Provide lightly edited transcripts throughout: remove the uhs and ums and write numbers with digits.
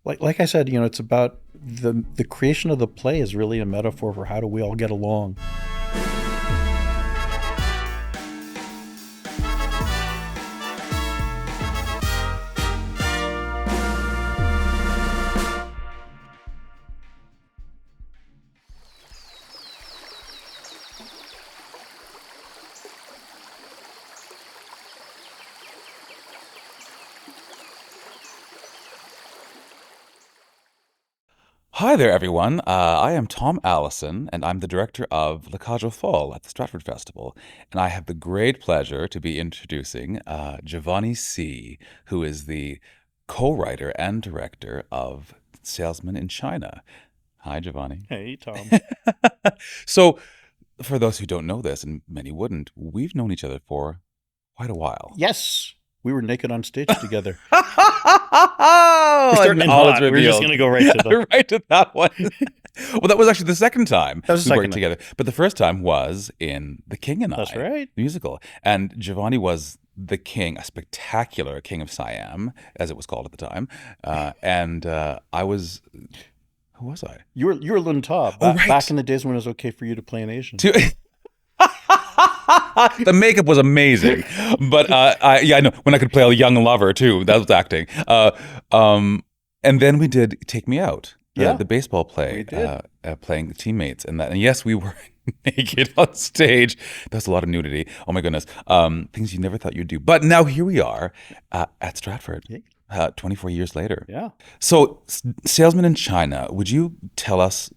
Like I said, it's about the creation of the play is really a metaphor for how do we all get along. Hi there, everyone. I am Thom Allison, and I'm the director of Le Cadre Folles at the Stratford Festival. And I have the great pleasure to be introducing Jovanni Sy, who is the co-writer and director of Salesman in China. Hi, Jovanni. Hey, Tom. So, for those who don't know this, and many wouldn't, we've known each other for quite a while. Yes, we were naked on stage together. We're starting in hot. We're just going to go right to that one. Well, that was actually the second time we worked together. But the first time was in The King and That's I right. musical. And Jovanni was the king, a spectacular king of Siam, as it was called at the time. And I was... Who was I? You were Lun Ta, back in the days when it was okay for you to play an Asian. The makeup was amazing, but I know when I could play a young lover too. That was acting. And then we did Take Me Out, the baseball play, playing the teammates and that. And yes, we were naked on stage. That's a lot of nudity. Oh my goodness, things you never thought you'd do. But now here we are at Stratford. 24 years later. Yeah. So, Salesman in China, would you tell us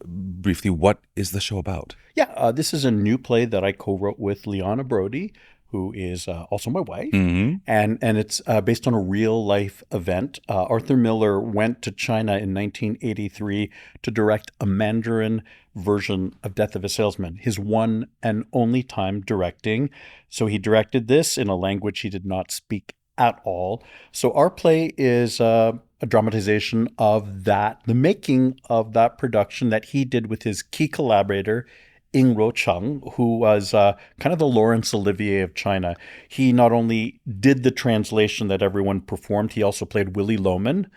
briefly what is the show about? Yeah, this is a new play that I co-wrote with Leanna Brodie, who is also my wife, and it's based on a real life event. Arthur Miller went to China in 1983 to direct a Mandarin version of Death of a Salesman, his one and only time directing. So he directed this in a language he did not speak at all. So our play is a dramatization of that, the making of that production that he did with his key collaborator, Ying Ruocheng, who was kind of the Laurence Olivier of China. He not only did the translation that everyone performed, he also played Willy Loman.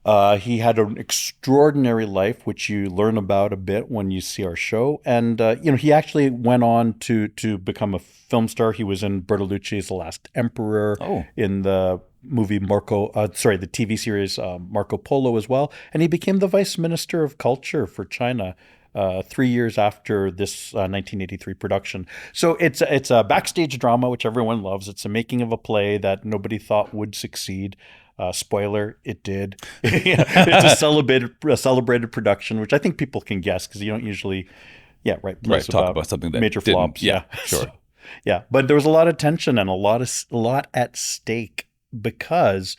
He had an extraordinary life, which you learn about a bit when you see our show. And, he actually went on to become a film star. He was in Bertolucci's The Last Emperor, in the movie the TV series Marco Polo as well. And he became the Vice Minister of Culture for China 3 years after this 1983 production. So it's a backstage drama, which everyone loves. It's a making of a play that nobody thought would succeed. Spoiler, it did. It's a celebrated production, which I think people can guess because you don't usually, talk about something that major didn't. flops. Yeah, sure. But there was a lot of tension and a lot at stake because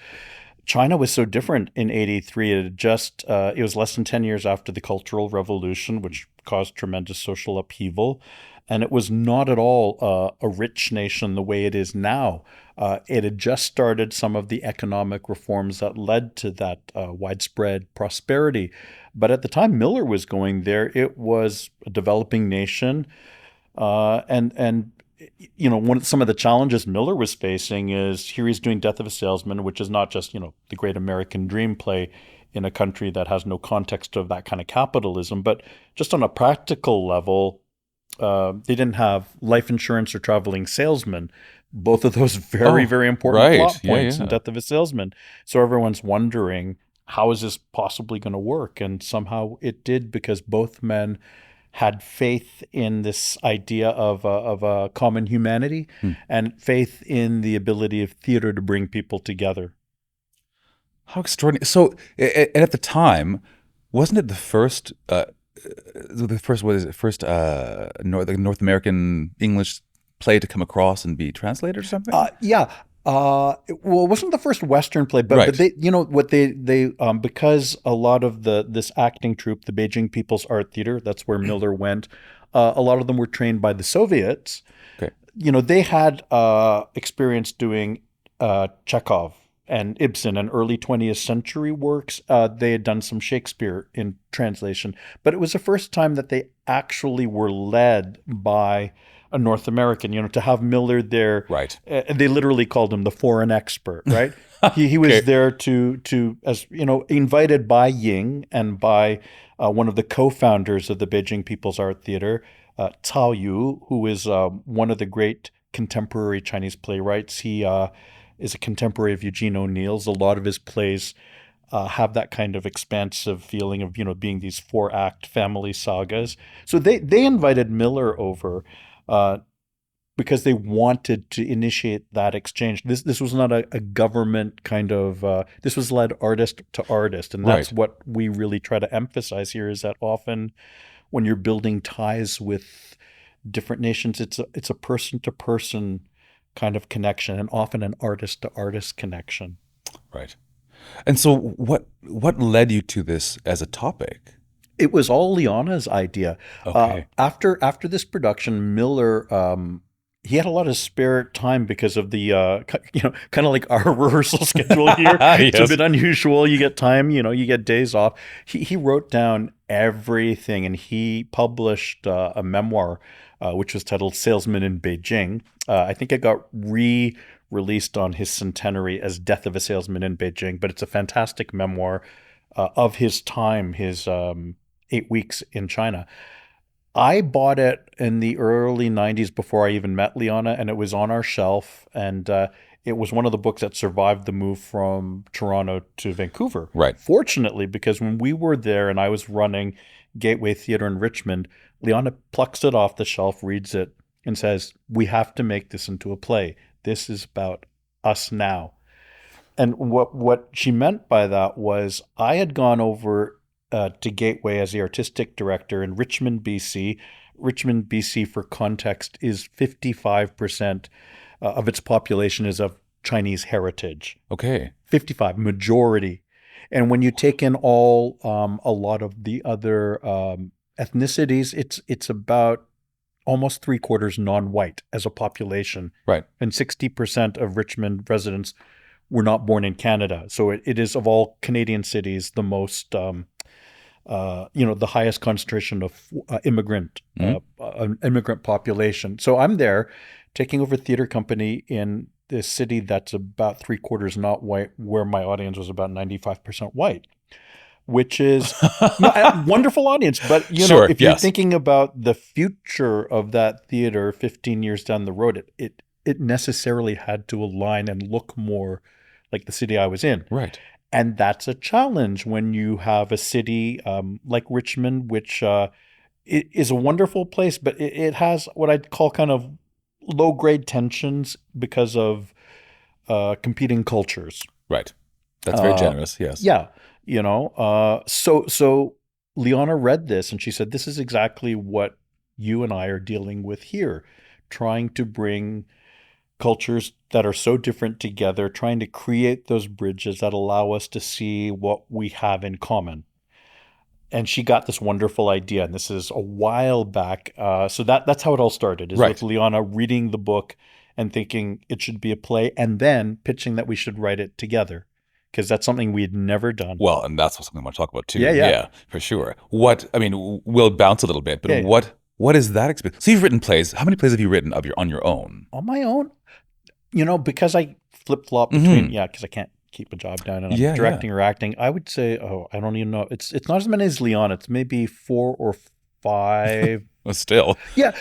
China was so different in 83. It was less than 10 years after the Cultural Revolution, which caused tremendous social upheaval. And it was not at all a rich nation the way it is now. It had just started some of the economic reforms that led to that widespread prosperity. But at the time Miller was going there, it was a developing nation. Some of the challenges Miller was facing is here he's doing Death of a Salesman, which is not just, the great American dream play in a country that has no context of that kind of capitalism, but just on a practical level, they didn't have life insurance or traveling salesman. Both of those very, very important plot points in Death of a Salesman. So everyone's wondering, how is this possibly going to work? And somehow it did, because both men had faith in this idea of a common humanity and faith in the ability of theater to bring people together. How extraordinary. So at the time, wasn't it the first North American English play to come across and be translated or something? Well, it wasn't the first Western play, but they, because a lot of this acting troupe, the Beijing People's Art Theater, that's where Miller went. A lot of them were trained by the Soviets. Okay. They had experience doing Chekhov and Ibsen and early 20th century works. They had done some Shakespeare in translation, but it was the first time that they actually were led by North American. To have Miller there, right? They literally called him the foreign expert, right? He was there to as invited by Ying and by one of the co-founders of the Beijing People's Art Theater, Cao Yu, who is one of the great contemporary Chinese playwrights. He is a contemporary of Eugene O'Neill's. A lot of his plays have that kind of expansive feeling of being these 4-act family sagas. So they invited Miller over because they wanted to initiate that exchange. This was not a government kind of this was led artist to artist, and that's what we really try to emphasize here, is that often when you're building ties with different nations, it's a person to person kind of connection, and often an artist to artist connection. Right. And so what led you to this as a topic? It was all Leanna's idea. Okay. After this production, Miller he had a lot of spare time because of the kind of like our rehearsal schedule here. Yes. It's a bit unusual. You get time, you get days off. He wrote down everything, and he published a memoir which was titled Salesman in Beijing. I think it got released on his centenary as Death of a Salesman in Beijing, but it's a fantastic memoir of his time, his 8 weeks in China. I bought it in the early 90s before I even met Leanna, and it was on our shelf, and it was one of the books that survived the move from Toronto to Vancouver. Right. Fortunately, because when we were there and I was running Gateway Theatre in Richmond, Leanna plucks it off the shelf, reads it, and says, "We have to make this into a play. This is about us now." And what she meant by that was I had gone over to Gateway as the artistic director in Richmond, BC. Richmond, BC, for context, is 55% of its population is of Chinese heritage. Okay. 55, majority. And when you take in all a lot of the other ethnicities, it's about almost 3/4 non-white as a population. Right. And 60% of Richmond residents were not born in Canada. So it is, of all Canadian cities, the most the highest concentration of immigrant population. So I'm there taking over theater company in this city that's about 3/4 not white, where my audience was about 95% white, which is a wonderful audience. But Sure, if you're yes. thinking about the future of that theater 15 years down the road, it necessarily had to align and look more like the city I was in. Right. And that's a challenge when you have a city like Richmond, which it is a wonderful place, but it has what I'd call kind of low-grade tensions because of competing cultures. Right. That's very generous, yes. Yeah. So Leanna read this and she said, "This is exactly what you and I are dealing with here, trying to bring cultures that are so different together, trying to create those bridges that allow us to see what we have in common." And she got this wonderful idea, and this is a while back. So that's how it all started, is with Leanna reading the book and thinking it should be a play, and then pitching that we should write it together, because that's something we had never done. Well, and that's something I want to talk about too. Yeah, for sure. We'll bounce a little bit, but what is that experience? So you've written plays. How many plays have you written on your own? On my own? Because I flip-flop between, because I can't keep a job down and I'm directing or acting, I would say, I don't even know. It's not as many as Leanna. It's maybe 4 or 5. Well, still. Yeah.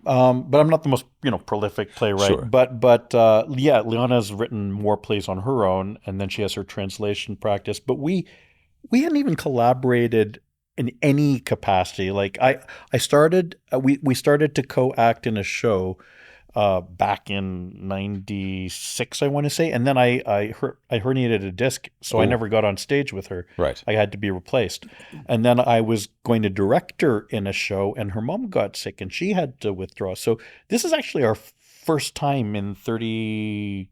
But I'm not the most, prolific playwright. Sure. But Leanna's written more plays on her own, and then she has her translation practice. But we hadn't even collaborated in any capacity. Like I started, we started to co-act in a show back in 96, I want to say. And then I herniated a disc, so I never got on stage with her. Right. I had to be replaced. And then I was going to direct her in a show, and her mom got sick, and she had to withdraw. So this is actually our first time in 32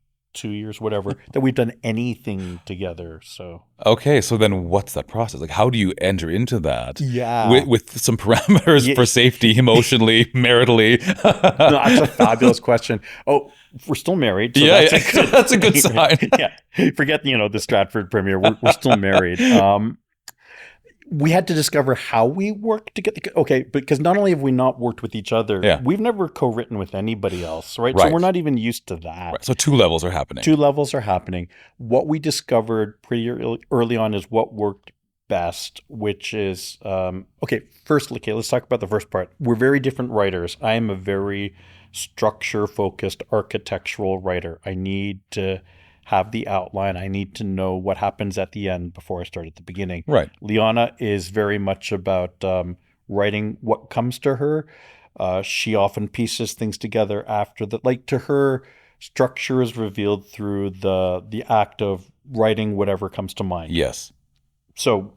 years, whatever, that we've done anything together. So okay, so then what's that process? Like, how do you enter into that? Yeah, with some parameters for safety, emotionally, maritally. No, that's a fabulous question. Oh, we're still married. So that's a good sign. Yeah, forget the Stratford premiere. We're still married. we had to discover how we work together. Okay, because not only have we not worked with each other, we've never co-written with anybody else, right? So we're not even used to that. Right. So 2 levels are happening. 2 levels are happening. What we discovered pretty early on is what worked best, which is, first, let's talk about the first part. We're very different writers. I am a very structure-focused architectural writer. I need to have the outline. I need to know what happens at the end before I start at the beginning. Right. Leanna is very much about writing what comes to her. She often pieces things together after that. Like, to her, structure is revealed through the act of writing whatever comes to mind. Yes. So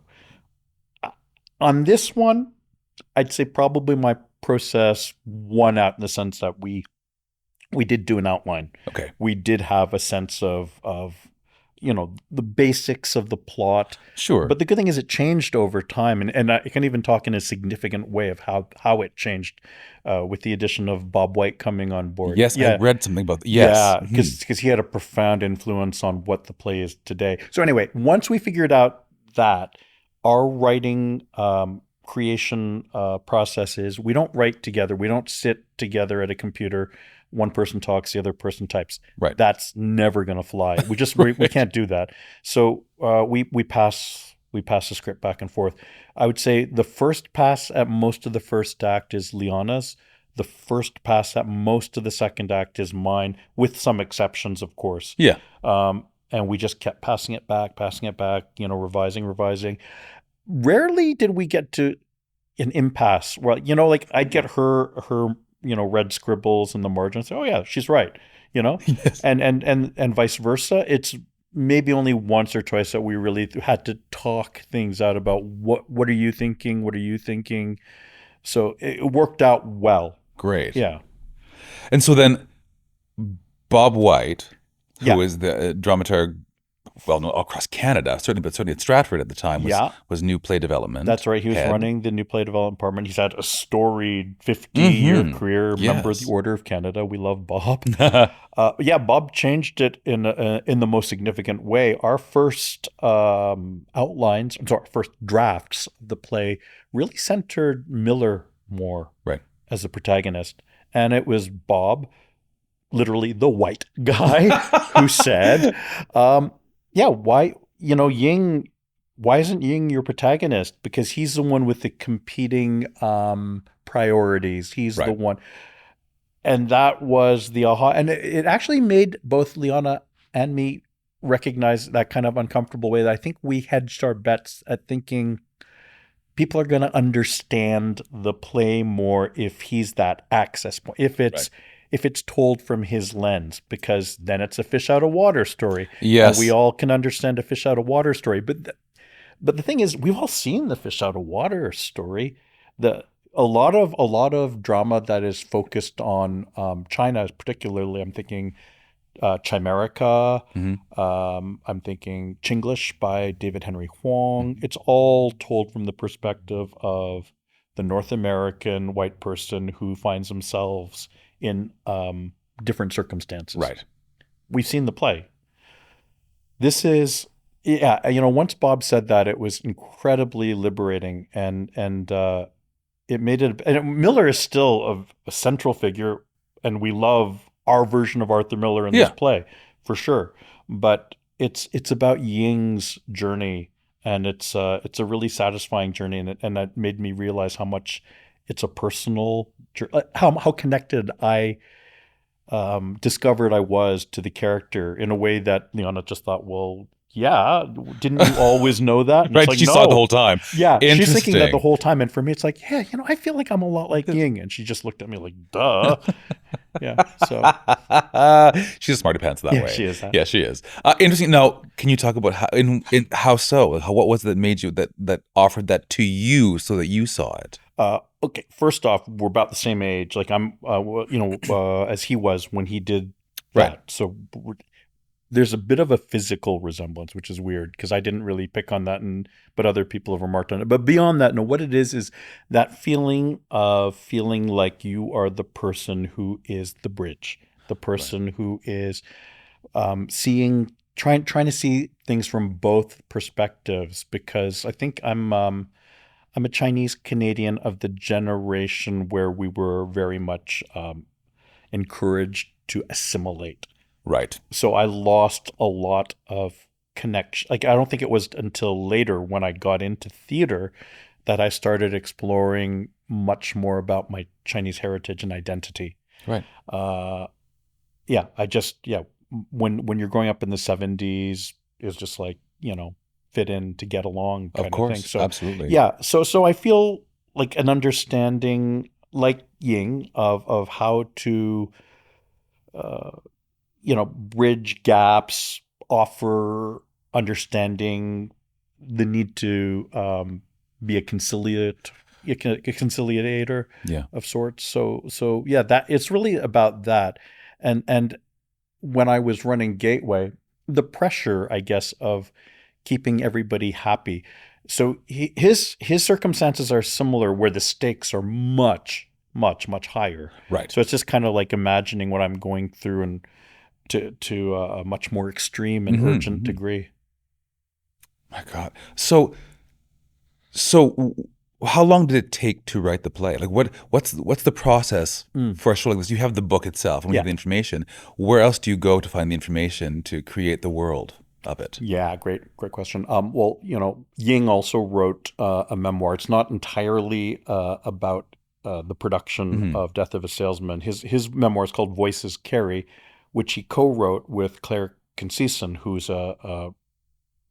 on this one, I'd say probably my process won out in the sense that we did do an outline. Okay. We did have a sense of the basics of the plot. Sure. But the good thing is it changed over time, and I can even talk in a significant way of how it changed with the addition of Bob White coming on board. Yes, I read something about that. Yes. Yeah, because he had a profound influence on what the play is today. So anyway, once we figured out that, our writing creation process is we don't write together. We don't sit together at a computer. One person talks, the other person types. Right. That's never going to fly. We just we can't do that. So we pass the script back and forth. I would say the first pass at most of the first act is Leanna's. The first pass at most of the second act is mine, with some exceptions, of course. Yeah. And we just kept passing it back, revising. Rarely did we get to an impasse where, like, I'd get her red scribbles in the margin and say, oh yeah, she's right, Yes. and vice versa. It's maybe only once or twice that we really had to talk things out about what are you thinking? So it worked out well. Great. Yeah. And so then Bob White, who is the dramaturg, well, no, across Canada, certainly at Stratford at the time, was new play development. That's right. He was running the new play development department. He's had a storied 50-year career, member of the Order of Canada. We love Bob. Bob changed it in the most significant way. Our first first drafts of the play really centered Miller more as the protagonist. And it was Bob, literally the white guy, who said, why isn't Ying your protagonist? Because he's the one with the competing priorities. He's the one. And that was the aha. And it actually made both Leanna and me recognize that kind of uncomfortable way that I think we hedged our bets at thinking people are going to understand the play more if he's that access point. If it's told from his lens, because then it's a fish out of water story. Yes. And we all can understand a fish out of water story. But the thing is, we've all seen the fish out of water story. A lot of drama that is focused on China, particularly, I'm thinking Chimerica. I'm thinking Chinglish by David Henry Hwang. It's all told from the perspective of the North American white person who finds themselves in different circumstances. Right. We've seen the play. This is, once Bob said that, it was incredibly liberating, and it made it. And Miller is still a central figure, and we love our version of Arthur Miller in this play for sure. But it's about Ying's journey, and it's a really satisfying journey, and that made me realize how much it's a personal, how connected I discovered I was to the character in a way that Leanna just thought, well, yeah, didn't you always know that? And Right, it's like, she no. saw it the whole time. Yeah, she's thinking that the whole time. And for me, it's like, yeah, I feel like I'm a lot like Ying. And she just looked at me like, duh. Yeah, so. She's a smarty pants that way. She is. Huh? Yeah, she is. Interesting. Now, can you talk about how so? What was it that made you, that offered that to you so that you saw it? Okay, first off, we're about the same age. Like I'm, as he was when he did that. Right. So there's a bit of a physical resemblance, which is weird because I didn't really pick on that, but other people have remarked on it. But beyond that, no, what it is that feeling of feeling like you are the person who is the bridge, the person who is seeing trying to see things from both perspectives, because I think I'm a Chinese Canadian of the generation where we were very much encouraged to assimilate. Right. So I lost a lot of connection. Like, I don't think it was until later when I got into theater that I started exploring much more about my Chinese heritage and identity. Right. When you're growing up in the 70s, it was just like, fit in to get along kind of thing. So, absolutely. Yeah. So I feel like an understanding, like Ying, of how to, bridge gaps, offer understanding, the need to be a conciliator of sorts. So yeah, that it's really about that. And when I was running Gateway, the pressure, I guess, of keeping everybody happy. So his circumstances are similar, where the stakes are much, much, much higher. Right. So it's just kind of like imagining what I'm going through, and to a much more extreme and urgent degree. My God. So how long did it take to write the play? Like, what's the process for a show like this? You have the book itself, and we have the information. Where else do you go to find the information to create the world of it? Yeah, great question. Well, Ying also wrote a memoir. It's not entirely about the production of Death of a Salesman. His memoir is called Voices Carry, which he co-wrote with Claire Conceição, who's a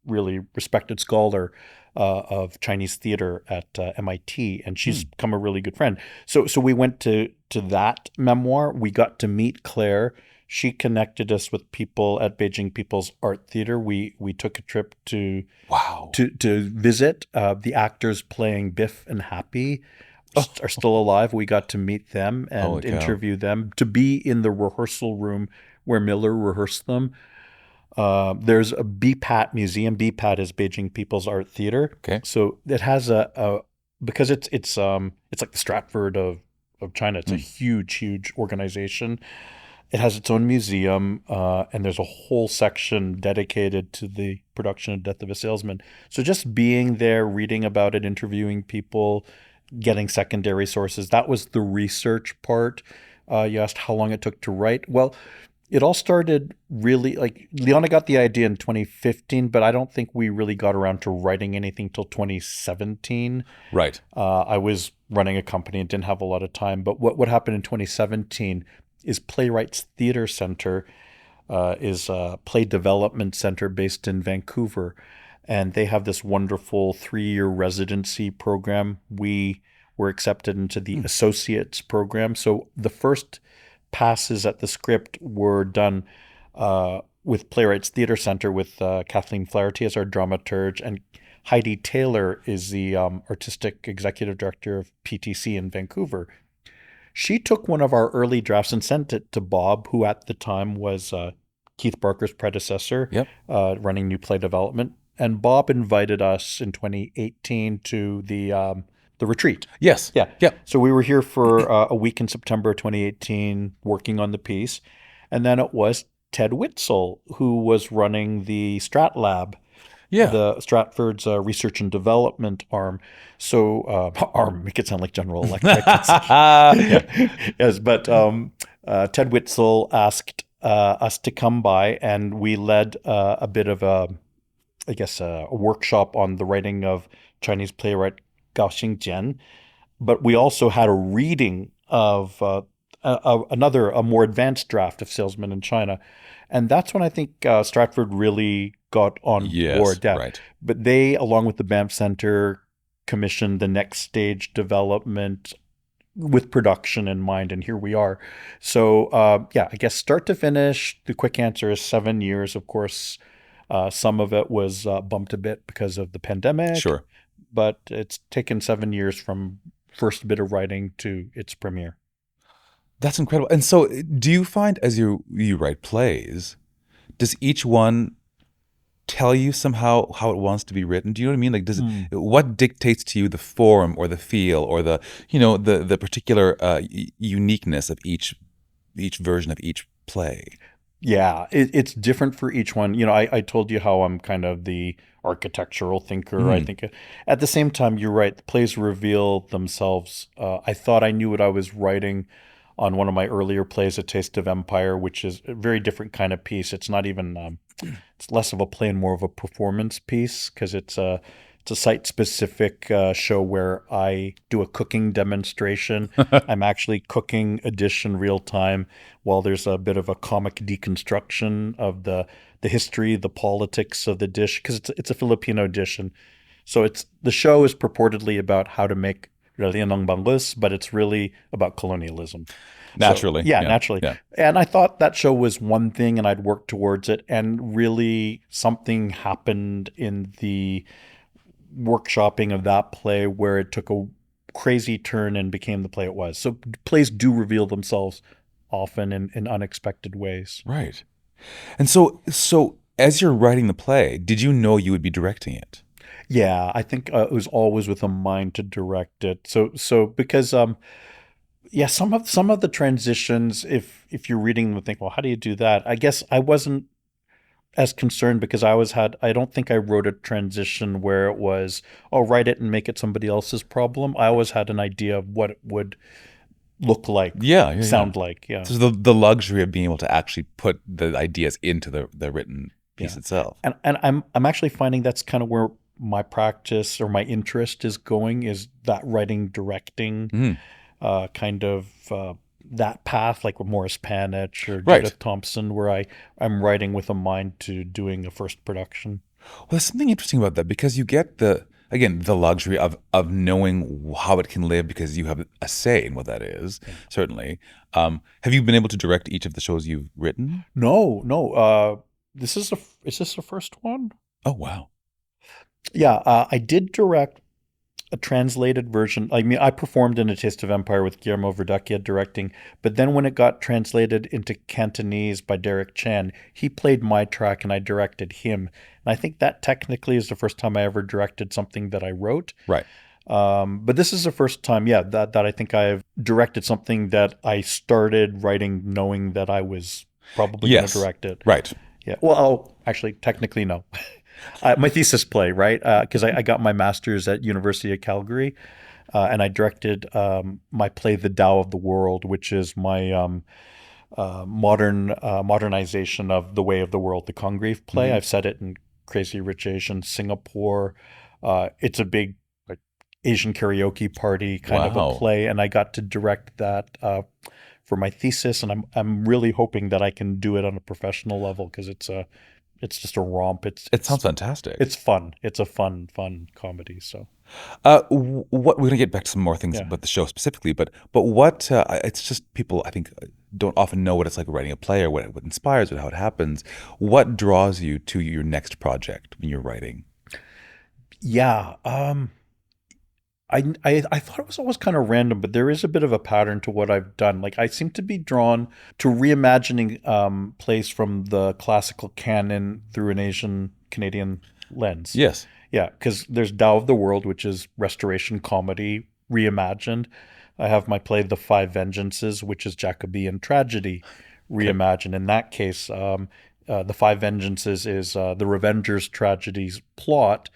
really respected scholar of Chinese theater at MIT, and she's become a really good friend. So we went to that memoir. We got to meet Claire. She connected us with people at Beijing People's Art Theater. We took a trip to visit. The actors playing Biff and Happy are still alive. We got to meet them and interview them, to be in the rehearsal room where Miller rehearsed them. There's a BPAT museum. BPAT is Beijing People's Art Theater. Okay. So it has because it's like the Stratford of China. It's a huge organization. It has its own museum, and there's a whole section dedicated to the production of Death of a Salesman. So just being there, reading about it, interviewing people, getting secondary sources, that was the research part. You asked how long it took to write. Well, it all started really, like, Leanna got the idea in 2015, but I don't think we really got around to writing anything till 2017. Right. I was running a company and didn't have a lot of time. But what happened in 2017 is Playwrights Theatre Center is a play development center based in Vancouver. And they have this wonderful 3-year residency program. We were accepted into the associates program. So the first passes at the script were done with Playwrights Theatre Center with Kathleen Flaherty as our dramaturge, and Heidi Taylor is the artistic executive director of PTC in Vancouver. She took one of our early drafts and sent it to Bob, who at the time was Keith Barker's predecessor, running new play development. And Bob invited us in 2018 to the retreat. Yes. Yeah. Yeah. So we were here for a week in September 2018 working on the piece. And then it was Ted Witzel who was running the STRATLAB, the Stratford's research and development arm. So make it sound like General Electric. Yes, but Ted Witzel asked us to come by, and we led a bit of a workshop on the writing of Chinese playwright Gao Xingjian, but we also had a reading of a more advanced draft of Salesman in China. And that's when I think Stratford really got on board. Yeah. Right. But they, along with the Banff Center, commissioned the next stage development with production in mind, and here we are. So I guess start to finish, the quick answer is 7 years. Of course, some of it was bumped a bit because of the pandemic. Sure. But it's taken 7 years from first bit of writing to its premiere. That's incredible. And so do you find, as you write plays, does each one tell you somehow how it wants to be written? Do you know what I mean? Like, what dictates to you the form or the feel or the particular uniqueness of each version of each play? Yeah, it's different for each one. I told you how I'm kind of the architectural thinker. I think at the same time, you're right. The plays reveal themselves. I thought I knew what I was writing on one of my earlier plays, A Taste of Empire, which is a very different kind of piece. It's not even, it's less of a play and more of a performance piece because it's a site-specific show where I do a cooking demonstration. I'm actually cooking a dish in real time while there's a bit of a comic deconstruction of the history, the politics of the dish, because it's a Filipino dish. And so the show is purportedly about how to make Relianong Bangus, but it's really about colonialism. Naturally. So, naturally. Yeah. And I thought that show was one thing and I'd worked towards it. And really something happened in the workshopping of that play where it took a crazy turn and became the play it was. So plays do reveal themselves often in unexpected ways. Right. And so as you're writing the play, did you know you would be directing it? Yeah, I think it was always with a mind to direct it. So because some of the transitions, if you're reading them and think, well, how do you do that? I guess I wasn't as concerned because I don't think I wrote a transition where it was, write it and make it somebody else's problem. I always had an idea of what it would look like, sound like. Yeah. So the luxury of being able to actually put the ideas into the written piece itself. And I'm actually finding that's kind of where my practice or my interest is going, is that writing, directing, kind of that path, like with Morris Panich or Judith Thompson, where I'm writing with a mind to doing a first production. Well, there's something interesting about that because you get the luxury of knowing how it can live because you have a say in what that is, certainly. Have you been able to direct each of the shows you've written? No. Is this the first one? Oh, wow. Yeah, I did direct a translated version. I mean, I performed in A Taste of Empire with Guillermo Verdacchia directing, but then when it got translated into Cantonese by Derek Chan, he played my track and I directed him. And I think that technically is the first time I ever directed something that I wrote. Right. But this is the first time, that I think I've directed something that I started writing knowing that I was probably going to direct it. Right. Yeah. Well, actually, technically, no. My thesis play, right? Because I got my master's at University of Calgary, and I directed my play, The Tao of the World, which is my modernization of The Way of the World, the Congreve play. I've set it in Crazy Rich Asians, Singapore. It's a big Asian karaoke party kind of a play, and I got to direct that for my thesis, and I'm really hoping that I can do it on a professional level because it's just a romp. It sounds fantastic. It's fun. It's a fun comedy. So, we're gonna get back to some more things about the show specifically, but what it's just people I think don't often know what it's like writing a play or what inspires it, how it happens. What draws you to your next project when you're writing? Yeah, I thought it was always kind of random, but there is a bit of a pattern to what I've done. Like I seem to be drawn to reimagining plays from the classical canon through an Asian Canadian lens. Yes. Yeah, because there's Tao of the World, which is restoration comedy reimagined. I have my play The Five Vengeances, which is Jacobean tragedy reimagined. In that case, The Five Vengeances is the Revengers tragedy's plot,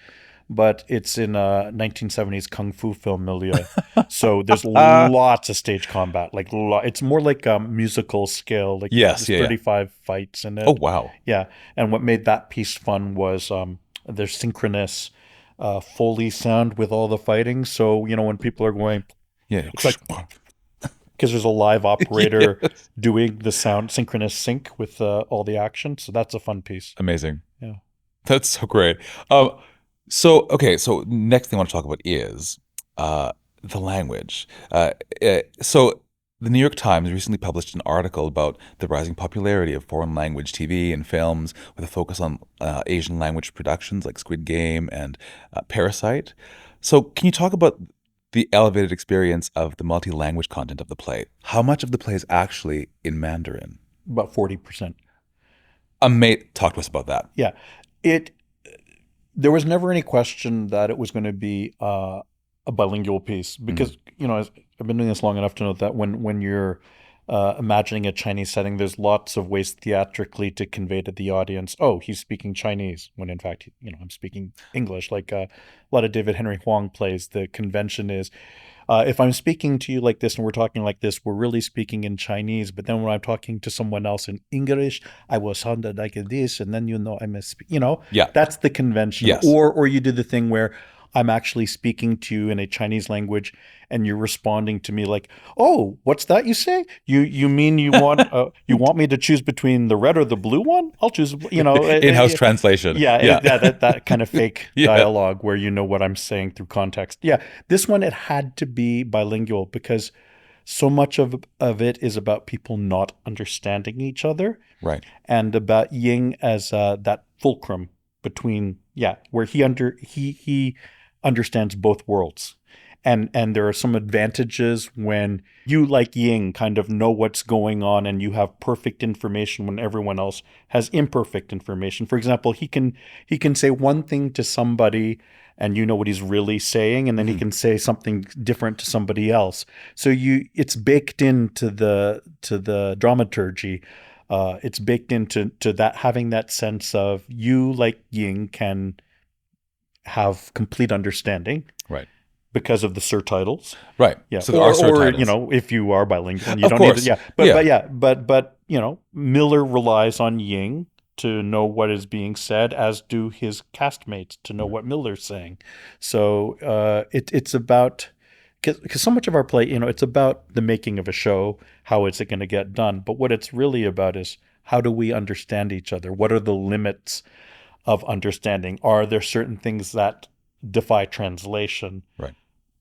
but it's in a 1970s kung fu film milieu. So there's lots of stage combat. It's more like a musical scale. Like there's 35 fights in it. Oh, wow. Yeah. And what made that piece fun was there's synchronous Foley sound with all the fighting. So, when people are going, it's like, because there's a live operator doing the sound, synchronous sync with all the action. So that's a fun piece. Amazing. Yeah. That's so great. So next thing I want to talk about is the language. So the New York Times recently published an article about the rising popularity of foreign language TV and films with a focus on Asian language productions like Squid Game and Parasite. So can you talk about the elevated experience of the multi-language content of the play? How much of the play is actually in Mandarin? About 40%. Talk to us about that. Yeah. There was never any question that it was going to be a bilingual piece because, I've been doing this long enough to know that when you're imagining a Chinese setting, there's lots of ways theatrically to convey to the audience, oh, he's speaking Chinese, when in fact, I'm speaking English. Like a lot of David Henry Hwang plays, the convention is, if I'm speaking to you like this and we're talking like this, we're really speaking in Chinese. But then when I'm talking to someone else in English, I will sound like this, and then I'm that's the convention. Yes. Or you do the thing where I'm actually speaking to you in a Chinese language, and you're responding to me like, "Oh, what's that you say? You mean you want me to choose between the red or the blue one? I'll choose, in-house translation." Yeah. That kind of fake dialogue where you know what I'm saying through context. Yeah, this one, it had to be bilingual because so much of it is about people not understanding each other, right? And about Ying as that fulcrum between where he understands both worlds. And there are some advantages when you, like Ying, kind of know what's going on and you have perfect information when everyone else has imperfect information. For example, he can say one thing to somebody and you know what he's really saying, and then he can say something different to somebody else. So it's baked into the dramaturgy. It's baked into that, having that sense of you, like Ying, can have complete understanding, right? Because of the surtitles, right? Yeah, so there are surtitles. Or if you are bilingual, you of don't course. need it. But Miller relies on Ying to know what is being said, as do his castmates to know what Miller's saying. So it's about, because so much of our play, it's about the making of a show. How is it going to get done? But what it's really about is, how do we understand each other? What are the limits of understanding? Are there certain things that defy translation? Right.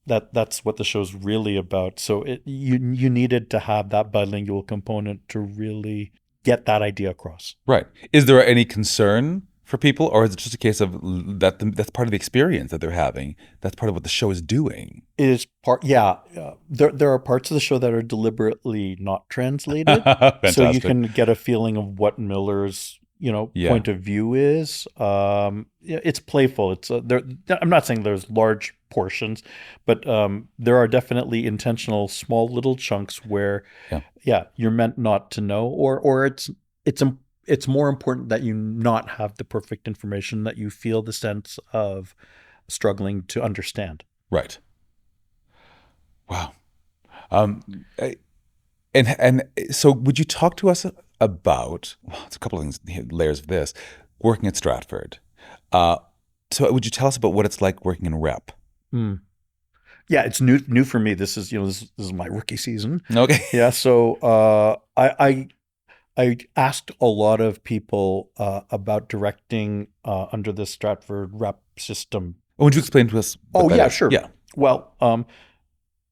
That's what the show's really about. So you needed to have that bilingual component to really get that idea across. Right. Is there any concern for people, or is it just a case of that's part of the experience that they're having? That's part of what the show is doing. It is part. Yeah. There are parts of the show that are deliberately not translated, so you can get a feeling of what Miller's point of view is. It's playful. It's I'm not saying there's large portions, but there are definitely intentional small little chunks where you're meant not to know, or it's more important that you not have the perfect information, that you feel the sense of struggling to understand. Right. Wow. And so would you talk to us about, it's a couple of things, layers of this, working at Stratford. So would you tell us about what it's like working in rep? Yeah, it's new for me. This is this is my rookie season. Okay. Yeah, so I asked a lot of people about directing under the Stratford rep system. Would you explain to us? Oh yeah, sure. Yeah. Well,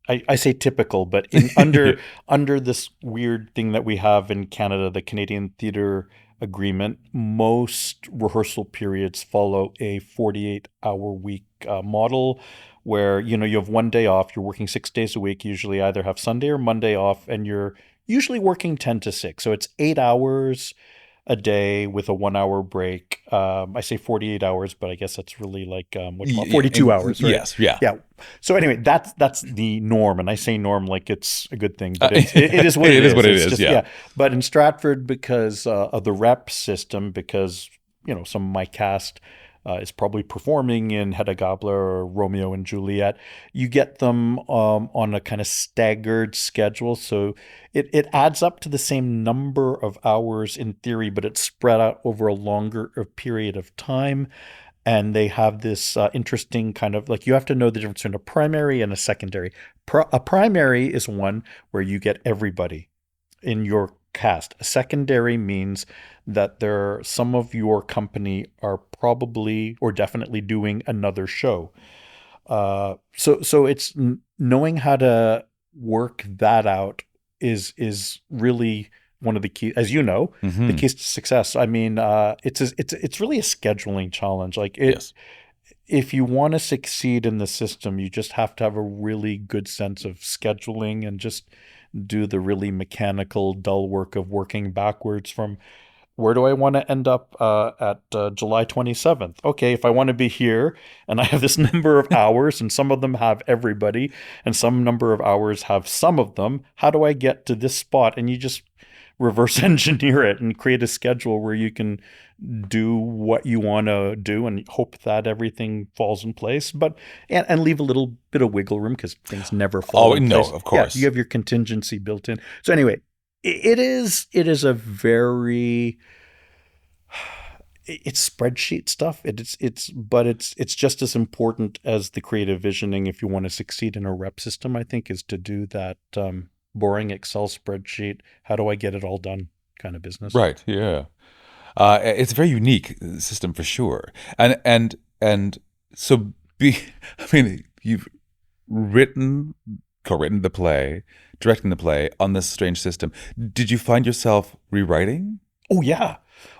I say typical, but under this weird thing that we have in Canada, the Canadian Theatre Agreement, most rehearsal periods follow a 48-hour week model, where you have one day off. You're working 6 days a week. You usually either have Sunday or Monday off, and you're usually working 10 to 6. So it's 8 hours a day with a 1 hour break. I say 48 hours, but I guess that's really like 42 hours. Right? Yes, yeah. Yeah. So anyway, that's the norm, and I say norm like it's a good thing, but it is what it is. It is what it is. Just, yeah. But in Stratford, because of the rep system, because some of my cast is probably performing in Hedda Gabler or Romeo and Juliet, you get them on a kind of staggered schedule. So it adds up to the same number of hours in theory, but it's spread out over a longer period of time. And they have this interesting kind of, like, you have to know the difference between a primary and a secondary. A primary is one where you get everybody in your cast. A secondary means that some of your company are probably or definitely doing another show. So it's knowing how to work that out is really one of the keys, as you know, the keys to success. I mean, it's really a scheduling challenge. Like if you want to succeed in the system, you just have to have a really good sense of scheduling and just do the really mechanical, dull work of working backwards from where do I want to end up at July 27th? Okay, if I want to be here and I have this number of hours and some of them have everybody and some number of hours have some of them, how do I get to this spot? And you just reverse engineer it and create a schedule where you can do what you want to do and hope that everything falls in place, but and leave a little bit of wiggle room because things never fall in place. Of course. Yeah, you have your contingency built in. So anyway, it is a very, it's spreadsheet stuff. But it's just as important as the creative visioning if you want to succeed in a rep system, I think, is to do that boring Excel spreadsheet. How do I get it all done kind of business? Right. Yeah. It's a very unique system for sure. And so you've co-written the play, directing the play on this strange system. Did you find yourself rewriting? Oh, yeah,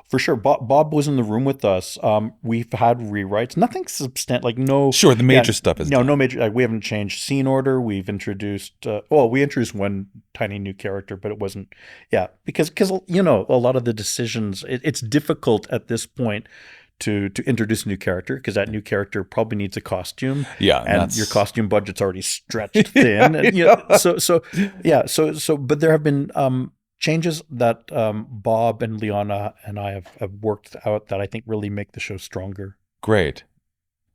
for sure. Bob was in the room with us. We've had rewrites. Nothing substantial, like no. Sure, the major stuff is no major. We haven't changed scene order. We've introduced. We introduced one tiny new character, but it wasn't. Yeah, because a lot of the decisions. It's difficult at this point to introduce a new character because that new character probably needs a costume. Yeah, and your costume budget's already stretched thin. But there have been changes that Bob and Leanna and I have worked out that I think really make the show stronger. Great.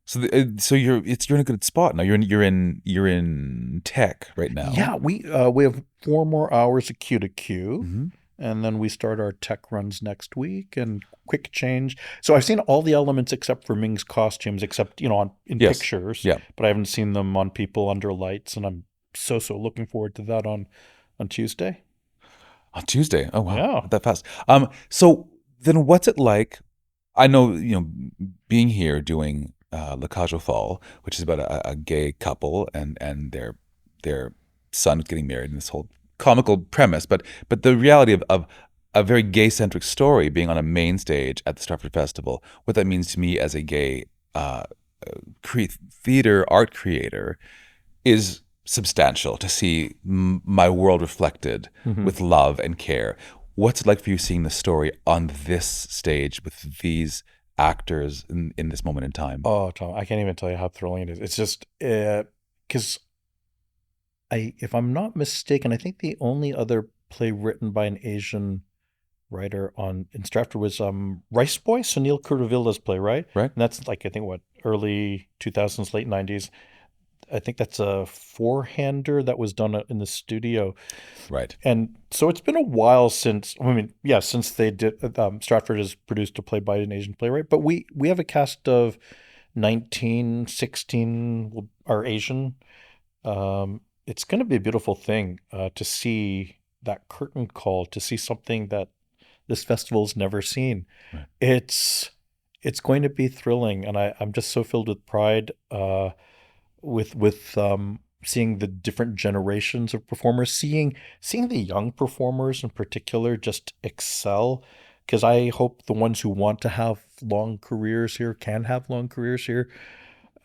So you're in a good spot now. You're in tech right now. Yeah, we have 4 more hours of Q to Q. And then we start our tech runs next week and quick change. So I've seen all the elements except for Ming's costumes, except, in pictures. Yeah. But I haven't seen them on people under lights. And I'm so looking forward to that on Tuesday. On Tuesday? Oh, wow. Yeah. Not that fast. So then what's it like? I know, being here doing La Cage aux Folles, which is about a gay couple and their son getting married and this whole comical premise, but the reality of a very gay-centric story being on a main stage at the Stratford Festival, what that means to me as a gay theater art creator is substantial to see my world reflected with love and care. What's it like for you seeing the story on this stage with these actors in this moment in time? Oh, Tom, I can't even tell you how thrilling it is. It's just because if I'm not mistaken, I think the only other play written by an Asian writer in Stratford was Rice Boy, Sunil Kurtavilla's play, right? Right. And that's like, I think, early 2000s, late 90s. I think that's a 4-hander that was done in the studio. Right. And so it's been a while since they did, Stratford has produced a play by an Asian playwright, but we have a cast of 19, 16 are Asian. It's going to be a beautiful thing to see that curtain call, to see something that this festival's never seen. Right. It's going to be thrilling, and I'm just so filled with pride with seeing the different generations of performers, seeing the young performers in particular just excel, because I hope the ones who want to have long careers here can have long careers here.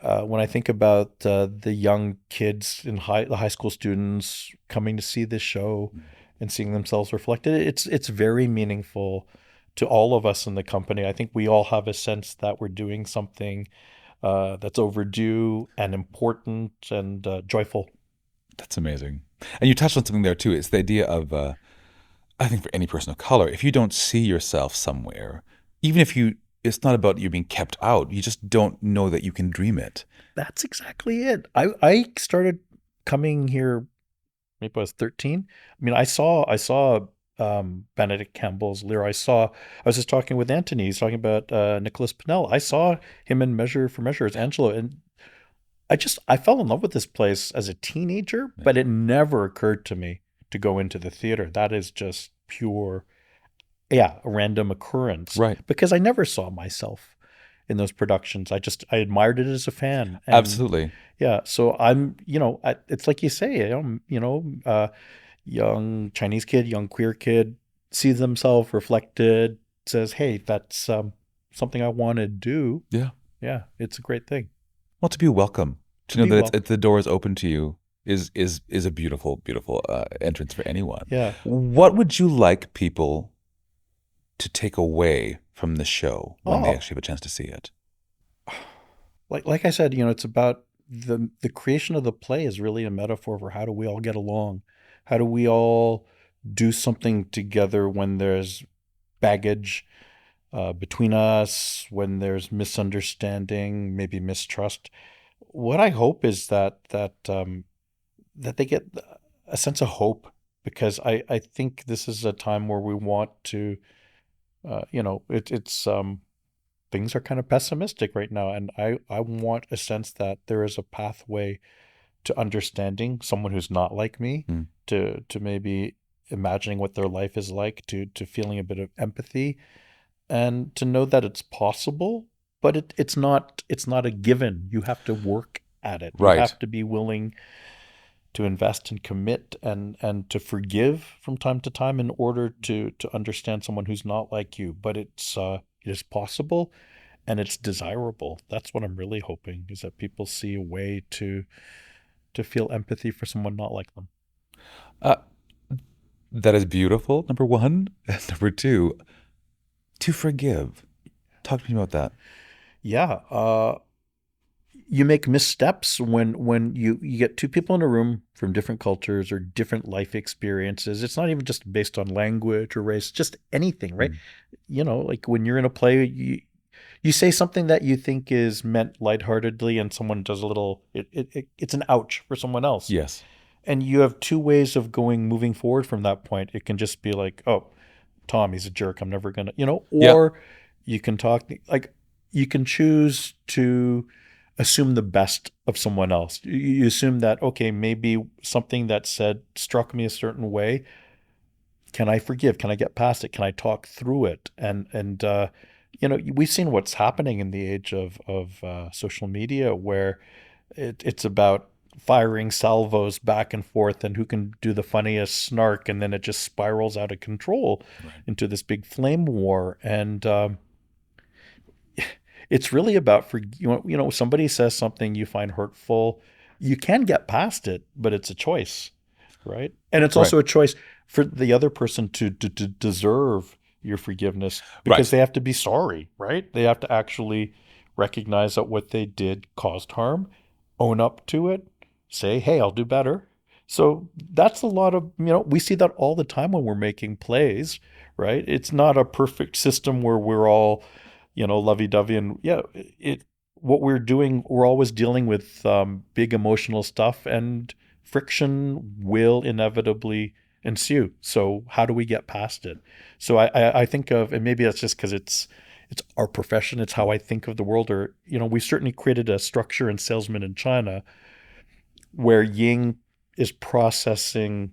When I think about the young kids the high school students coming to see this show and seeing themselves reflected, it's very meaningful to all of us in the company. I think we all have a sense that we're doing something that's overdue and important and joyful. That's amazing. And you touched on something there too. It's the idea of, I think for any person of color, if you don't see yourself somewhere, even if it's not about you being kept out, you just don't know that you can dream it. That's exactly it. I started coming here, maybe I was 13. I mean, I saw Benedict Campbell's Lear. I was just talking with Anthony. He's talking about Nicholas Pinnell. I saw him in Measure for Measure as Angelo, and I fell in love with this place as a teenager, but it never occurred to me to go into the theater. That is just pure, a random occurrence. Right. Because I never saw myself in those productions. I admired it as a fan. And, absolutely. Yeah. So I'm, it's like you say, young Chinese kid, young queer kid sees themselves reflected, says, hey, that's something I want to do. Yeah. Yeah. It's a great thing. Well, to be welcome, to know that the door is open to you is a beautiful, beautiful entrance for anyone. Yeah. What would you like people to take away from the show when they actually have a chance to see it? Like I said, it's about the creation of the play is really a metaphor for how do we all get along? How do we all do something together when there's baggage between us, when there's misunderstanding, maybe mistrust? What I hope is that they get a sense of hope, because I think this is a time where we want to, it's things are kind of pessimistic right now, and I want a sense that there is a pathway to understanding someone who's not like me, to maybe imagining what their life is like, to feeling a bit of empathy, and to know that it's possible, but it's not a given. You have to work at it. Right. You have to be willing to invest and commit and to forgive from time to time in order to understand someone who's not like you. But it is possible, and it's desirable. That's what I'm really hoping, is that people see a way to feel empathy for someone not like them. That is beautiful, number one. Number two, to forgive. Talk to me about that. Yeah. You make missteps when you get two people in a room from different cultures or different life experiences. It's not even just based on language or race, just anything, right? Like when you're in a play, you say something that you think is meant lightheartedly, and someone does a little, it's an ouch for someone else. Yes. And you have two ways of moving forward from that point. It can just be like, oh, Thom, he's a jerk, I'm never gonna, or you can talk, like you can choose to assume the best of someone else. You assume that, okay, maybe something that said struck me a certain way. Can I forgive? Can I get past it? Can I talk through it? And we've seen what's happening in the age of social media, where it's about firing salvos back and forth and who can do the funniest snark, and then it just spirals out of control into this big flame war. And it's really about, somebody says something you find hurtful, you can get past it, but it's a choice, right? And it's also a choice for the other person to deserve your forgiveness, because they have to be sorry, right? They have to actually recognize that what they did caused harm, own up to it, say, hey, I'll do better. So that's a lot of, we see that all the time when we're making plays, right? It's not a perfect system where we're all, lovey-dovey, and what we're doing, we're always dealing with big emotional stuff, and friction will inevitably ensue. So how do we get past it? So I think of, and maybe that's just because it's our profession, it's how I think of the world, or, we certainly created a structure in Salesman in China where Ying is processing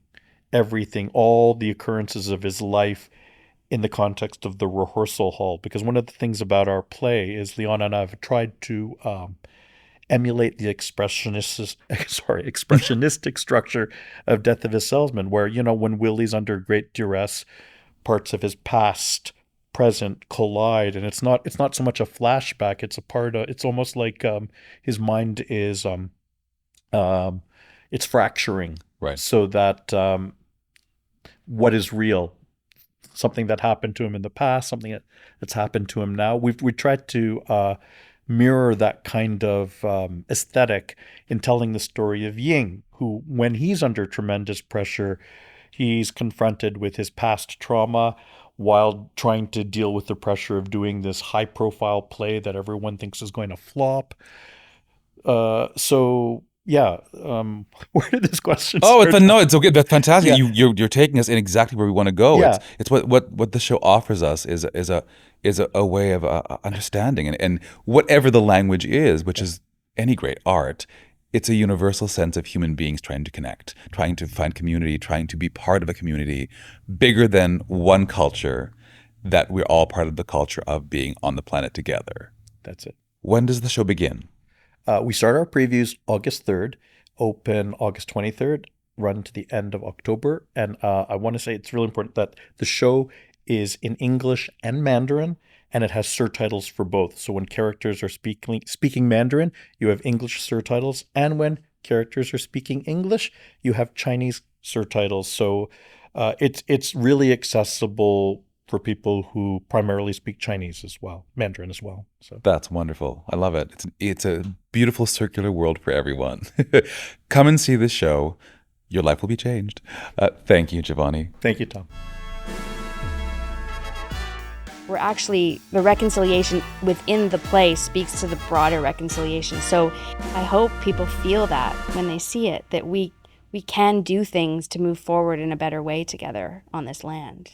everything, all the occurrences of his life in the context of the rehearsal hall. Because one of the things about our play is Leanna and I have tried to emulate the expressionistic structure of Death of a Salesman, where, when Willie's under great duress, parts of his past, present collide, and it's not so much a flashback, it's almost like his mind is it's fracturing, right? So that what is real, something that happened to him in the past, something that's happened to him now. We tried to mirror that kind of aesthetic in telling the story of Ying, who, when he's under tremendous pressure, he's confronted with his past trauma while trying to deal with the pressure of doing this high-profile play that everyone thinks is going to flop. Where did this question start? It's okay. That's fantastic. Yeah. You're taking us in exactly where we want to go. Yeah. It's what the show offers us is a way of understanding, and whatever the language is, which is any great art, it's a universal sense of human beings trying to connect, trying to find community, trying to be part of a community bigger than one culture, that we're all part of the culture of being on the planet together. That's it. When does the show begin? We start our previews August 3rd, open August 23rd, run to the end of October. And I want to say it's really important that the show is in English and Mandarin, and it has surtitles for both. So when characters are speaking Mandarin, you have English surtitles. And when characters are speaking English, you have Chinese surtitles. So it's really accessible for people who primarily speak Chinese as well, Mandarin as well. So that's wonderful. I love it. It's a beautiful circular world for everyone. Come and see this show. Your life will be changed. Thank you, Jovanni. Thank you, Thom. We're actually, the reconciliation within the play speaks to the broader reconciliation. So I hope people feel that when they see it, that we can do things to move forward in a better way together on this land.